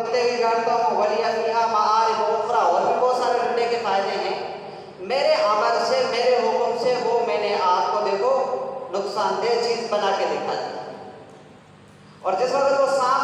करते हुए जानता हूँ वलिया फिहा माआरिब उखरा, और भी बहुत सारे डंडे के फायदे हैं। मेरे अमल से, मेरे हुक्म से वो मैंने आपको देखो नुकसानदेह चीज बना के दिखा दी। और जिस वक्त वो सांप